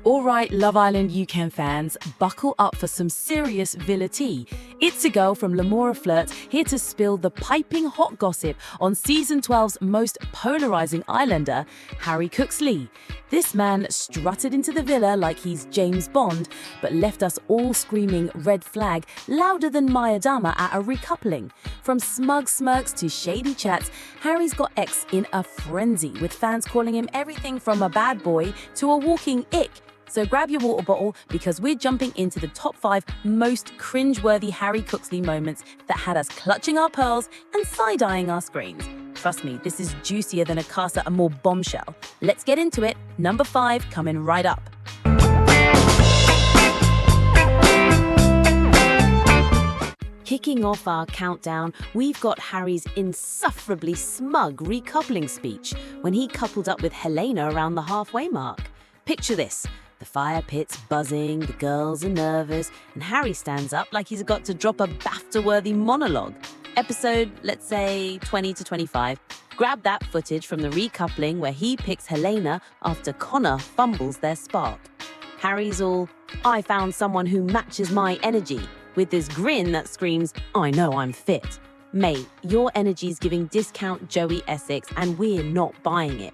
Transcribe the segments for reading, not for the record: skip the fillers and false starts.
All right, Love Island UK fans, buckle up for some serious Villa tea. It's a girl from Lamora Flirts here to spill the piping hot gossip on Season 12's most polarizing islander, Harry Cooksley. This man strutted into the villa like he's James Bond, but left us all screaming red flag louder than Maya Dama at a recoupling. From smug smirks to shady chats, Harry's got X in a frenzy, with fans calling him everything from a bad boy to a walking ick. So grab your water bottle because we're jumping into the top 5 most cringe-worthy Harry Cooksley moments that had us clutching our pearls and side-eyeing our screens. Trust me, this is juicier than a Casa Amor bombshell. Let's get into it. Number 5 coming right up. Kicking off our countdown, we've got Harry's insufferably smug recoupling speech when he coupled up with Helena around the halfway mark. Picture this. The fire pit's buzzing, the girls are nervous, and Harry stands up like he's got to drop a BAFTA-worthy monologue. Episode, let's say, 20 to 25. Grab that footage from the recoupling where he picks Helena after Connor fumbles their spark. Harry's all, "I found someone who matches my energy," with this grin that screams, "I know I'm fit." Mate, your energy's giving discount Joey Essex and we're not buying it.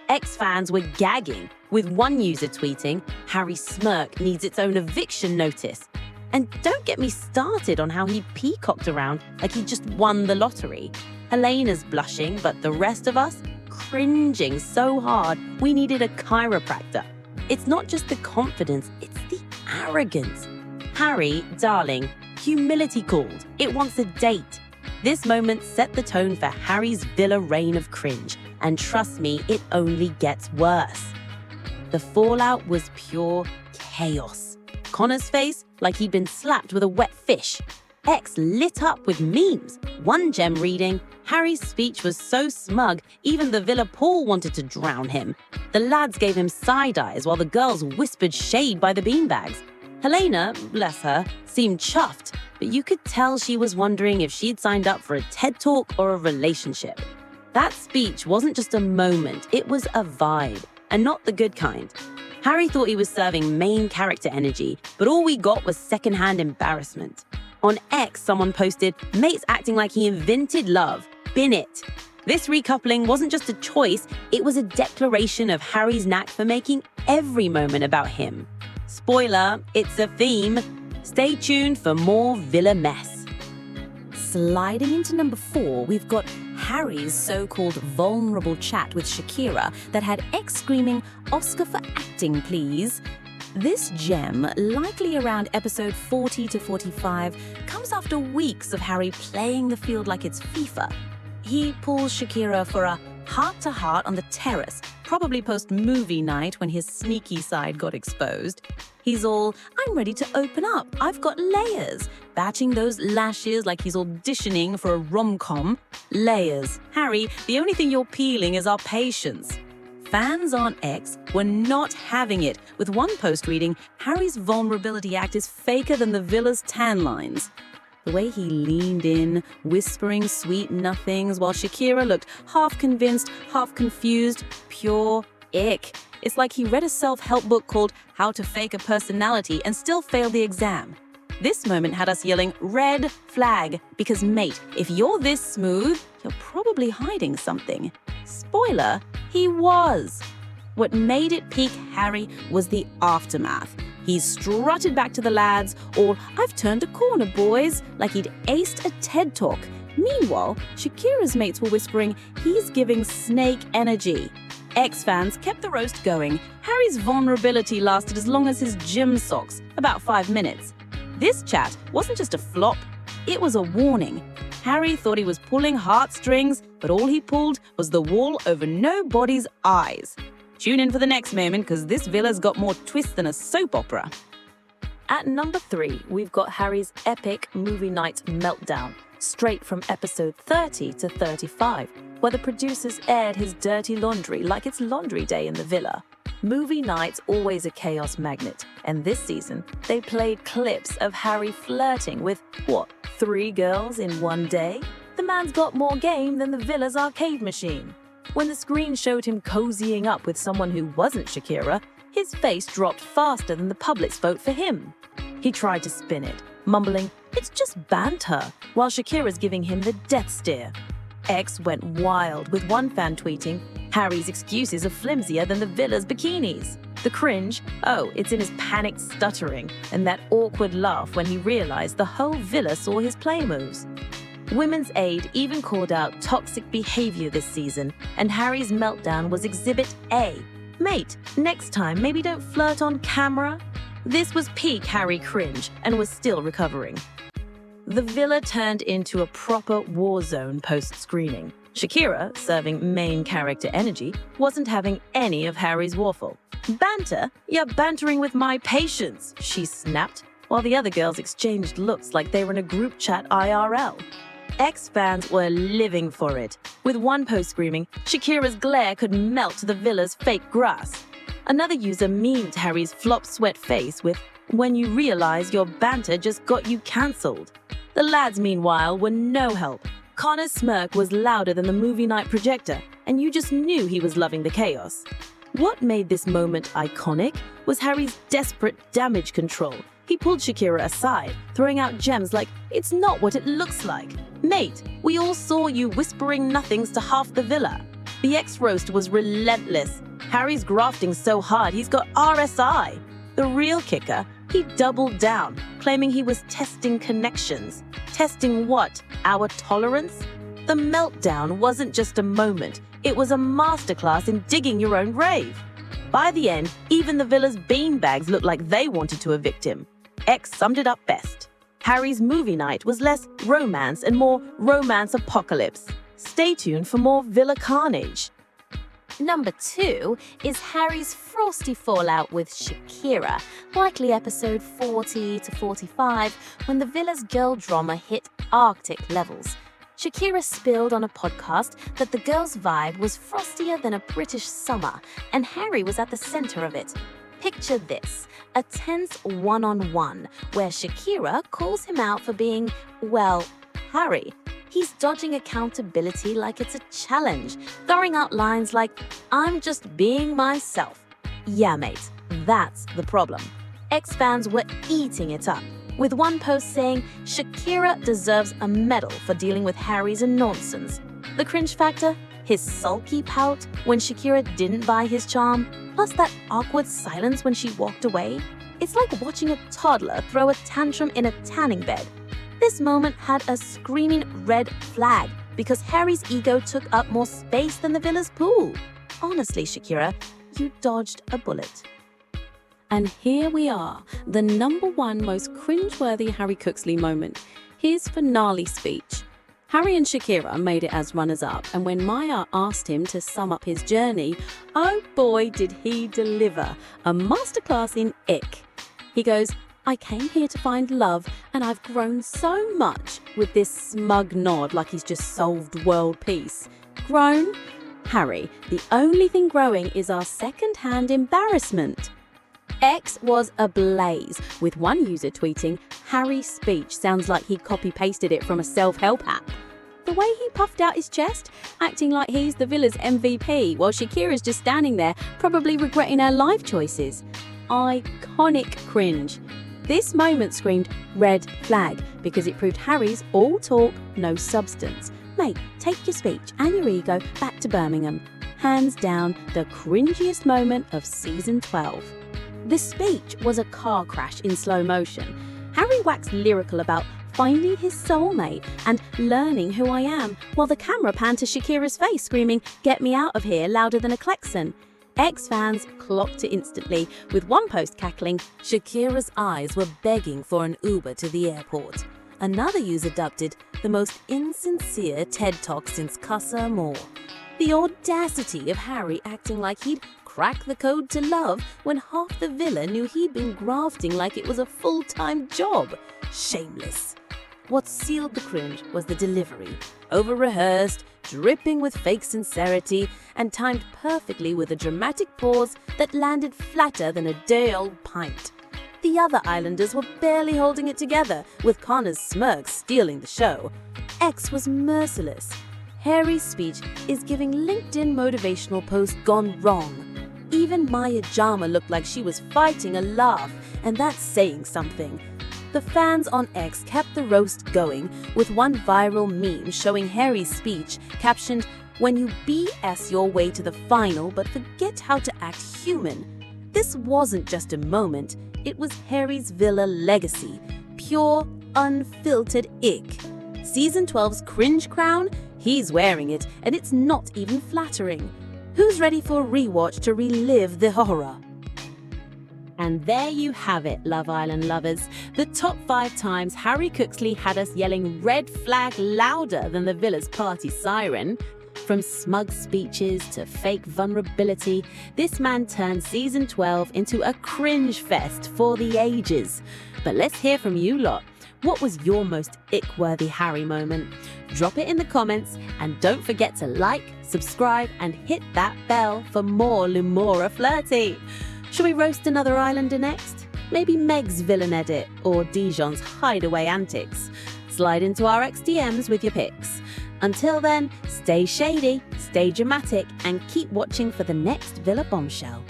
X-fans were gagging, with one user tweeting, "Harry's smirk needs its own eviction notice." And don't get me started on how he peacocked around like he just won the lottery. Helena's blushing, but the rest of us cringing so hard we needed a chiropractor. It's not just the confidence, it's the arrogance. Harry, darling, humility called. It wants a date. This moment set the tone for Harry's villa reign of cringe, and trust me, it only gets worse. The fallout was pure chaos. Connor's face like he'd been slapped with a wet fish. X lit up with memes. One gem reading, Harry's speech was so smug, even the villa pool wanted to drown him. The lads gave him side eyes while the girls whispered shade by the beanbags. Helena, bless her, seemed chuffed, but you could tell she was wondering if she'd signed up for a TED Talk or a relationship. That speech wasn't just a moment, it was a vibe, and not the good kind. Harry thought he was serving main character energy, but all we got was secondhand embarrassment. On X, someone posted, "Mate's acting like he invented love. Bin it." This recoupling wasn't just a choice, it was a declaration of Harry's knack for making every moment about him. Spoiler, it's a theme. Stay tuned for more villa mess. Sliding into number 4, we've got Harry's so-called vulnerable chat with Shakira that had X screaming, "Oscar for acting, please." This gem, likely around episode 40 to 45, comes after weeks of Harry playing the field like it's FIFA. He pulls Shakira for a heart-to-heart on the terrace, probably post-movie night when his sneaky side got exposed. He's all, "I'm ready to open up, I've got layers," batching those lashes like he's auditioning for a rom-com. Layers. Harry, the only thing you're peeling is our patience. Fans on X were not having it, with one post reading, "Harry's vulnerability act is faker than the villa's tan lines." The way he leaned in, whispering sweet nothings, while Shakira looked half convinced, half confused, pure ick. It's like he read a self-help book called How to Fake a Personality and still failed the exam. This moment had us yelling, "Red flag," because mate, if you're this smooth, you're probably hiding something. Spoiler, he was. What made it peak Harry was the aftermath. He strutted back to the lads, all, "I've turned a corner, boys," like he'd aced a TED Talk. Meanwhile, Shakira's mates were whispering, "He's giving snake energy." X-fans kept the roast going. Harry's vulnerability lasted as long as his gym socks, about 5 minutes. This chat wasn't just a flop, it was a warning. Harry thought he was pulling heartstrings, but all he pulled was the wool over nobody's eyes. Tune in for the next moment, because this villa's got more twists than a soap opera. At number 3, we've got Harry's epic movie night meltdown, straight from episode 30 to 35, where the producers aired his dirty laundry like it's laundry day in the villa. Movie night's always a chaos magnet, and this season, they played clips of Harry flirting with, 3 girls in one day? The man's got more game than the villa's arcade machine. When the screen showed him cozying up with someone who wasn't Shakira, His face dropped faster than the public's vote for him. He tried to spin it, mumbling, "It's just banter," while Shakira's giving him the death stare. X went wild, with one fan tweeting, "Harry's excuses are flimsier than the villa's bikinis." The cringe, oh, it's in his panicked stuttering and that awkward laugh when he realized the whole villa saw his play moves. Women's Aid even called out toxic behavior this season, and Harry's meltdown was Exhibit A. Mate, next time maybe don't flirt on camera. This was peak Harry cringe and was still recovering. The villa turned into a proper war zone post-screening. Shakira, serving main character energy, wasn't having any of Harry's waffle. "Banter? You're bantering with my patience," she snapped, while the other girls exchanged looks like they were in a group chat IRL. X fans were living for it, with one post screaming, "Shakira's glare could melt the villa's fake grass." Another user memed Harry's flop sweat face with, "When you realize your banter just got you cancelled." The lads, meanwhile, were no help. Connor's smirk was louder than the movie night projector, and you just knew he was loving the chaos. What made this moment iconic was Harry's desperate damage control. He pulled Shakira aside, throwing out gems like, "It's not what it looks like. Mate, we all saw you whispering nothings to half the villa." The X-roast was relentless. Harry's grafting so hard he's got RSI. The real kicker, he doubled down, claiming he was testing connections. Testing what? Our tolerance? The meltdown wasn't just a moment, it was a masterclass in digging your own grave. By the end, even the villa's beanbags looked like they wanted to evict him. X summed it up best. Harry's movie night was less romance and more romance apocalypse. Stay tuned for more villa carnage. Number 2 is Harry's frosty fallout with Shakira, likely episode 40 to 45, when the villa's girl drama hit Arctic levels. Shakira spilled on a podcast that the girl's vibe was frostier than a British summer, and Harry was at the center of it. Picture this, a tense one-on-one where Shakira calls him out for being, well, Harry. He's dodging accountability like it's a challenge, throwing out lines like, "I'm just being myself." Yeah, mate, that's the problem. X-fans were eating it up, with one post saying Shakira deserves a medal for dealing with Harry's nonsense. The cringe factor? His sulky pout when Shakira didn't buy his charm, plus that awkward silence when she walked away. It's like watching a toddler throw a tantrum in a tanning bed. This moment had a screaming red flag because Harry's ego took up more space than the villa's pool. Honestly, Shakira, you dodged a bullet. And here we are, the number one most cringeworthy Harry Cooksley moment, his finale speech. Harry and Shakira made it as runners-up, and when Maya asked him to sum up his journey, oh boy did he deliver, a masterclass in ick. He goes, "I came here to find love, and I've grown so much," with this smug nod like he's just solved world peace. Grown? Harry, the only thing growing is our second-hand embarrassment. X was ablaze, with one user tweeting, "Harry's speech sounds like he copy-pasted it from a self-help app." The way he puffed out his chest, acting like he's the villa's MVP, while Shakira's just standing there, probably regretting her life choices. Iconic cringe. This moment screamed red flag because it proved Harry's all talk, no substance. Mate, take your speech and your ego back to Birmingham. Hands down, the cringiest moment of season 12. The speech was a car crash in slow motion. Harry waxed lyrical about finding his soulmate and learning who I am, while the camera panned to Shakira's face screaming, "Get me out of here," louder than a klaxon. X-fans clocked it instantly, with one post cackling, "Shakira's eyes were begging for an Uber to the airport." Another user dubbed it the most insincere TED Talk since Cussa Moore. The audacity of Harry acting like he'd crack the code to love when half the villa knew he'd been grafting like it was a full-time job. Shameless. What sealed the cringe was the delivery. Over-rehearsed, dripping with fake sincerity, and timed perfectly with a dramatic pause that landed flatter than a day-old pint. The other islanders were barely holding it together, with Connor's smirk stealing the show. X was merciless. Harry's speech is giving LinkedIn motivational post gone wrong. Even Maya Jama looked like she was fighting a laugh, and that's saying something. The fans on X kept the roast going with one viral meme showing Harry's speech captioned, "When you BS your way to the final but forget how to act human." This wasn't just a moment, it was Harry's villa legacy. Pure, unfiltered ick. Season 12's cringe crown? He's wearing it, and it's not even flattering. Who's ready for a rewatch to relive the horror? And there you have it, Love Island lovers. The top 5 times Harry Cooksley had us yelling red flag louder than the villa's party siren. From smug speeches to fake vulnerability, this man turned season 12 into a cringe fest for the ages. But let's hear from you lot. What was your most ick-worthy Harry moment? Drop it in the comments, and don't forget to like, subscribe, and hit that bell for more Lumora flirty. Shall we roast another islander next? Maybe Meg's villain edit or Dijon's hideaway antics? Slide into our XDMs with your pics. Until then, stay shady, stay dramatic, and keep watching for the next Villa bombshell.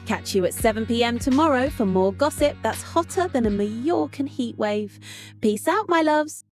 Catch you at 7 p.m. tomorrow for more gossip that's hotter than a Mallorcan heatwave. Peace out, my loves.